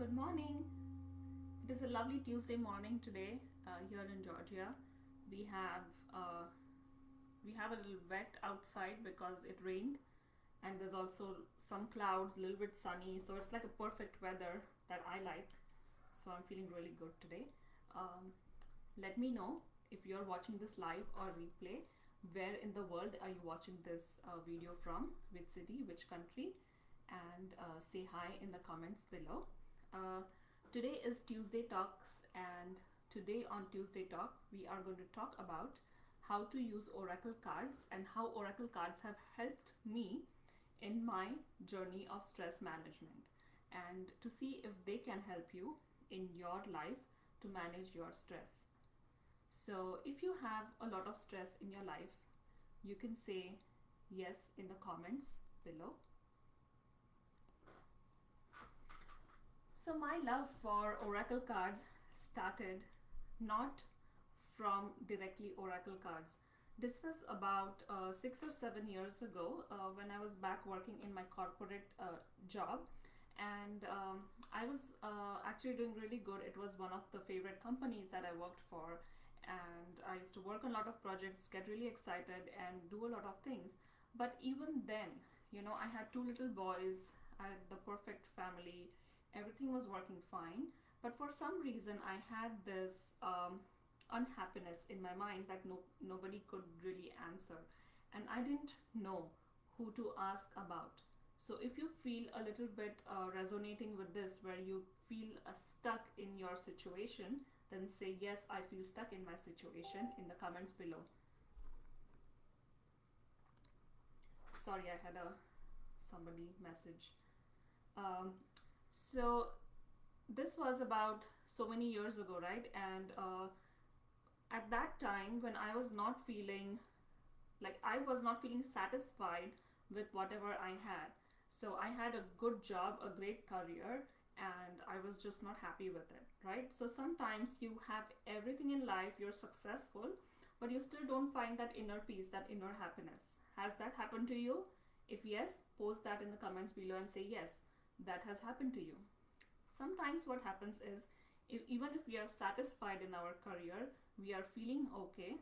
Good morning. It is a lovely Tuesday morning today here in Georgia. We have uh, we have a little wet outside because it rained, and there's also some clouds, a little bit sunny. So it's like a perfect weather that I like. So I'm feeling really good today. Um, Let me know if you're watching this live or replay. Where in the world are you watching this video from? Which city? Which country? And say hi in the comments below. Uh, Today is Tuesday Talks, and today on Tuesday Talk, we are going to talk about how to use Oracle cards and how Oracle cards have helped me in my journey of stress management, and to see if they can help you in your life to manage your stress. So, if you have a lot of stress in your life, you can say yes in the comments below. So, my love for Oracle cards started not from directly Oracle cards. This was about 6 or 7 years ago when I was back working in my corporate job, and I was actually doing really good. It was one of the favorite companies that I worked for, and I used to work on a lot of projects, get really excited, and do a lot of things. But even then, I had two little boys, I had the perfect family, everything was working fine. But for some reason, I had this unhappiness in my mind that nobody could really answer, and I didn't know who to ask about. So if you feel a little bit resonating with this, where you feel stuck in your situation, then say yes, I feel stuck in my situation in the comments below. Sorry, I had a somebody message. um, so this was about so many years ago, right? And at that time, when I was not feeling I was not feeling satisfied with whatever I had. So I had a good job, a great career, and I was just not happy with it, right? So sometimes you have everything in life, you're successful, but you still don't find that inner peace, that inner happiness. Has that happened to you? If yes, post that in the comments below and say yes, that has happened to you. Sometimes what happens is, even if we are satisfied in our career, we are feeling okay,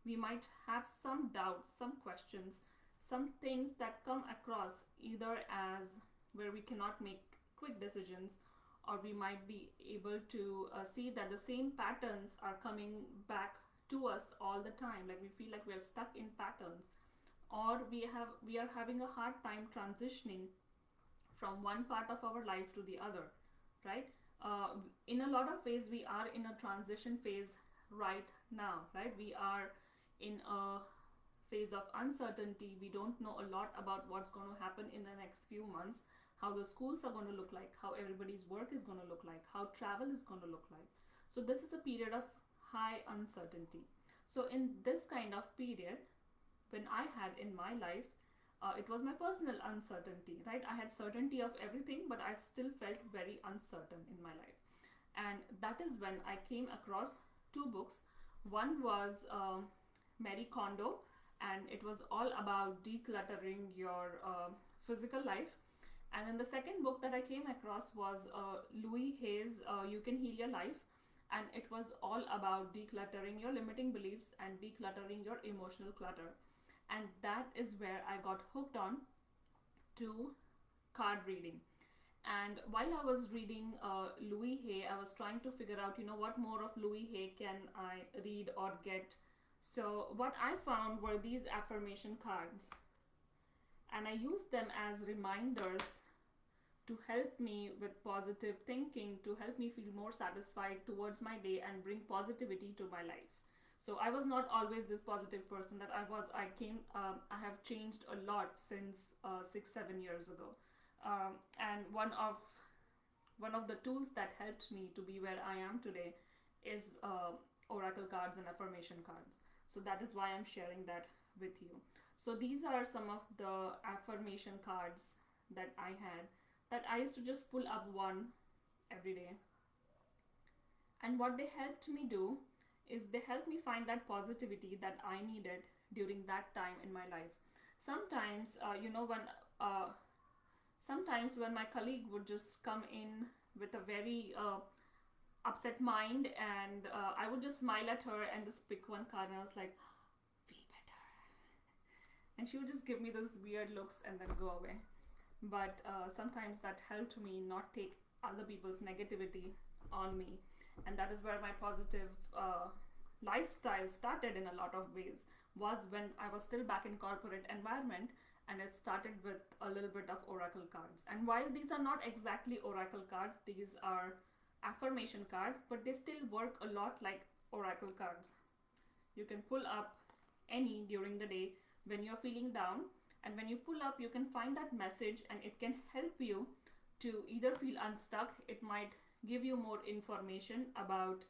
we might have some doubts, some questions, some things that come across either as where we cannot make quick decisions, or we might be able to see that the same patterns are coming back to us all the time. Like we feel like we are stuck in patterns, or we are having a hard time transitioning from one part of our life to the other, right? In a lot of ways, we are in a transition phase right now, right? We are in a phase of uncertainty. We don't know a lot about what's going to happen in the next few months, how the schools are going to look like, how everybody's work is going to look like, how travel is going to look like. So this is a period of high uncertainty. So in this kind of period, when I had in my life, it was my personal uncertainty, right? I had certainty of everything, but I still felt very uncertain in my life. And that is when I came across two books. One was Marie Kondo, and it was all about decluttering your physical life. And then the second book that I came across was Louis Hay's You Can Heal Your Life, and it was all about decluttering your limiting beliefs and decluttering your emotional clutter. And that is where I got hooked on to card reading. And while I was reading Louis Hay, I was trying to figure out, what more of Louis Hay can I read or get. So what I found were these affirmation cards, and I used them as reminders to help me with positive thinking, to help me feel more satisfied towards my day and bring positivity to my life. So I was not always this positive person that I was. I have changed a lot since 6-7 years ago, and one of the tools that helped me to be where I am today is oracle cards and affirmation cards. So that is why I'm sharing that with you. So these are some of the affirmation cards that I had, that I used to just pull up one every day. And what they helped me do is they helped me find that positivity that I needed during that time in my life. Sometimes, sometimes when my colleague would just come in with a very upset mind, and I would just smile at her and just pick one card, and I was like, feel better. And she would just give me those weird looks and then go away. But sometimes that helped me not take other people's negativity on me. And that is where my positive lifestyle started in a lot of ways, was when I was still back in corporate environment, and it started with a little bit of oracle cards. And while these are not exactly oracle cards, these are affirmation cards, but they still work a lot like oracle cards. You can pull up any during the day when you're feeling down, and when you pull up, you can find that message, and it can help you to either feel unstuck. It might give you more information about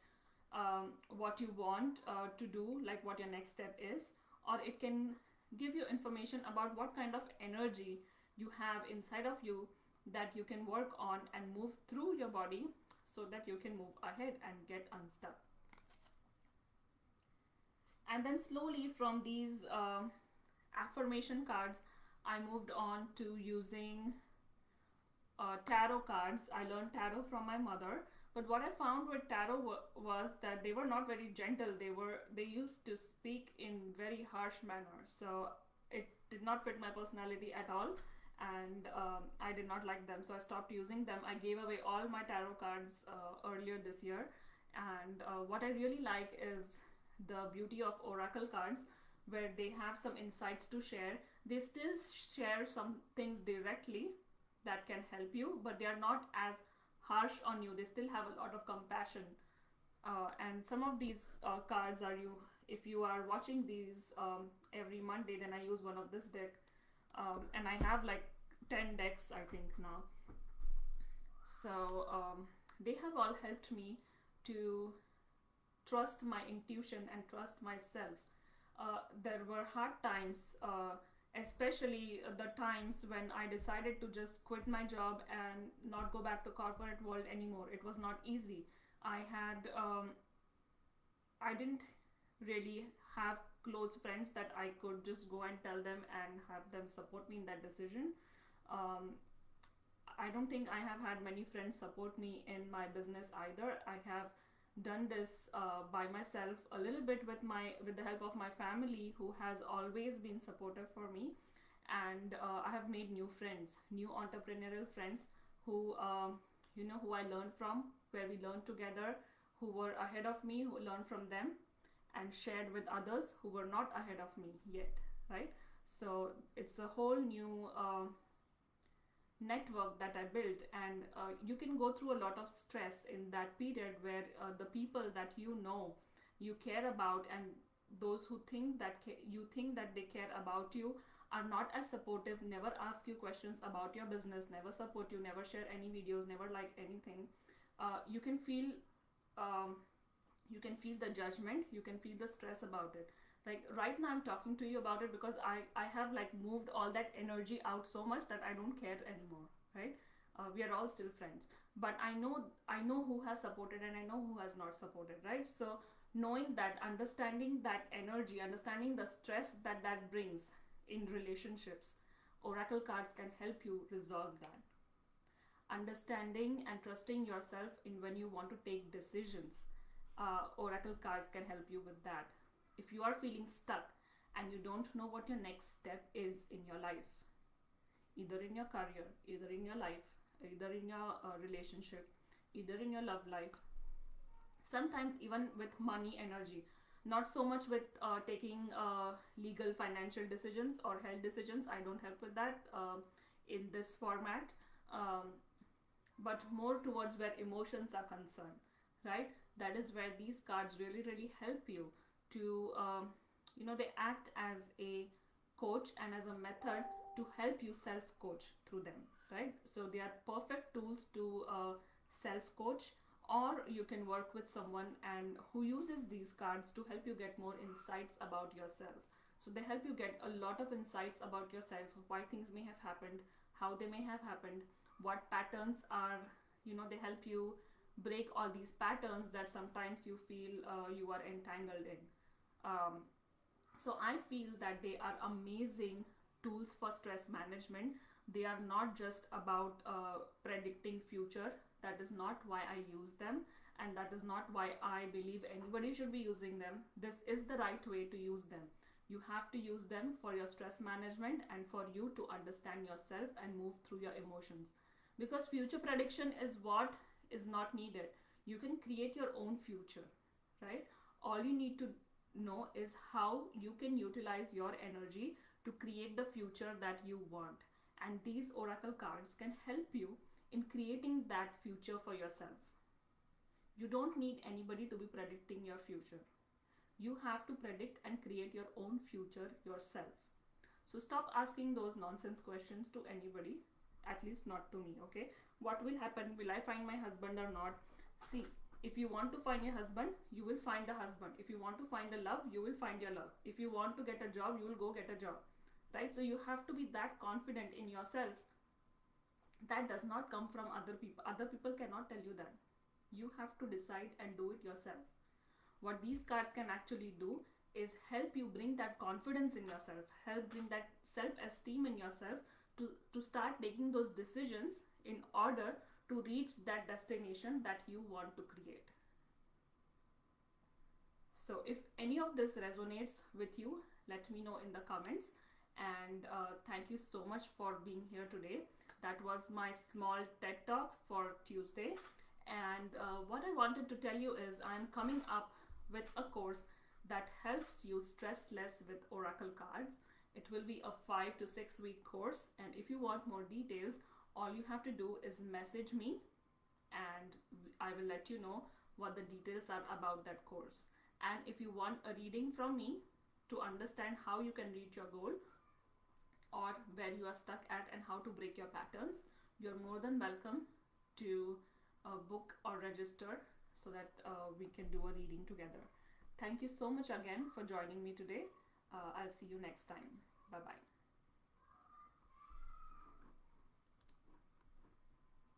what you want to do, like what your next step is, or it can give you information about what kind of energy you have inside of you that you can work on and move through your body so that you can move ahead and get unstuck. And then slowly from these affirmation cards, I moved on to using tarot cards. I learned tarot from my mother, but what I found with tarot was that they were not very gentle. They used to speak in very harsh manner, so it did not fit my personality at all, and I did not like them, so I stopped using them. I gave away all my tarot cards earlier this year, and what I really like is the beauty of oracle cards, where they have some insights to share. They still share some things directly that can help you, but they are not as harsh on you. They still have a lot of compassion. And some of these cards are you, if you are watching these every Monday, then I use one of this deck. And I have like 10 decks, I think, now. So they have all helped me to trust my intuition and trust myself. There were hard times, especially the times when I decided to just quit my job and not go back to corporate world anymore. It was not easy. I didn't really have close friends that I could just go and tell them and have them support me in that decision. I don't think I have had many friends support me in my business either. I have done this by myself a little bit with the help of my family, who has always been supportive for me, and I have made new friends, new entrepreneurial friends who who I learned from, where we learned together, who were ahead of me, who learned from them and shared with others who were not ahead of me yet, right? So it's a whole new network that I built, and you can go through a lot of stress in that period, where the people that you care about, and those who think that you think that they care about you are not as supportive, never ask you questions about your business, never support you, never share any videos, never like anything. You can feel the judgment, you can feel the stress about it. Like right now I'm talking to you about it because I have like moved all that energy out so much that I don't care anymore, right? We are all still friends, but I know who has supported and I know who has not supported, right? So knowing that, understanding that energy, understanding the stress that that brings in relationships, oracle cards can help you resolve that. Understanding and trusting yourself in when you want to take decisions, oracle cards can help you with that. If you are feeling stuck and you don't know what your next step is in your life, either in your career, either in your life, either in your relationship, either in your love life, sometimes even with money energy, not so much with taking legal financial decisions or health decisions, I don't help with that in this format, um, but more towards where emotions are concerned, right? That is where these cards really really help you to they act as a coach and as a method to help you self coach through them, right? So they are perfect tools to self coach, or you can work with someone and who uses these cards to help you get more insights about yourself. So they help you get a lot of insights about yourself, why things may have happened, how they may have happened, what patterns are, they help you break all these patterns that sometimes you feel you are entangled in. So I feel that they are amazing tools for stress management. They are not just about predicting future. That is not why I use them, and that is not why I believe anybody should be using them. This is the right way to use them. You have to use them for your stress management and for you to understand yourself and move through your emotions. Because future prediction is what is not needed. You can create your own future, right? All you need to know is how you can utilize your energy to create the future that you want. And these oracle cards can help you in creating that future for yourself. You don't need anybody to be predicting your future. You have to predict and create your own future yourself. So stop asking those nonsense questions to anybody, at least not to me, okay? What will happen? Will I find my husband or not? See, if you want to find your husband, you will find a husband. If you want to find a love, you will find your love. If you want to get a job, you will go get a job, right? So you have to be that confident in yourself. That does not come from other people. Other people cannot tell you that. You have to decide and do it yourself. What these cards can actually do is help you bring that confidence in yourself, help bring that self-esteem in yourself to start taking those decisions in order to reach that destination that you want to create. So if any of this resonates with you, let me know in the comments. And thank you so much for being here today. That was my small TED Talk for Tuesday. And what I wanted to tell you is I'm coming up with a course that helps you stress less with oracle cards. It will be a 5 to 6 week course, and if you want more details, all you have to do is message me and I will let you know what the details are about that course. And if you want a reading from me to understand how you can reach your goal or where you are stuck at and how to break your patterns, you're more than welcome to book or register so that we can do a reading together. Thank you so much again for joining me today. I'll see you next time. Bye bye.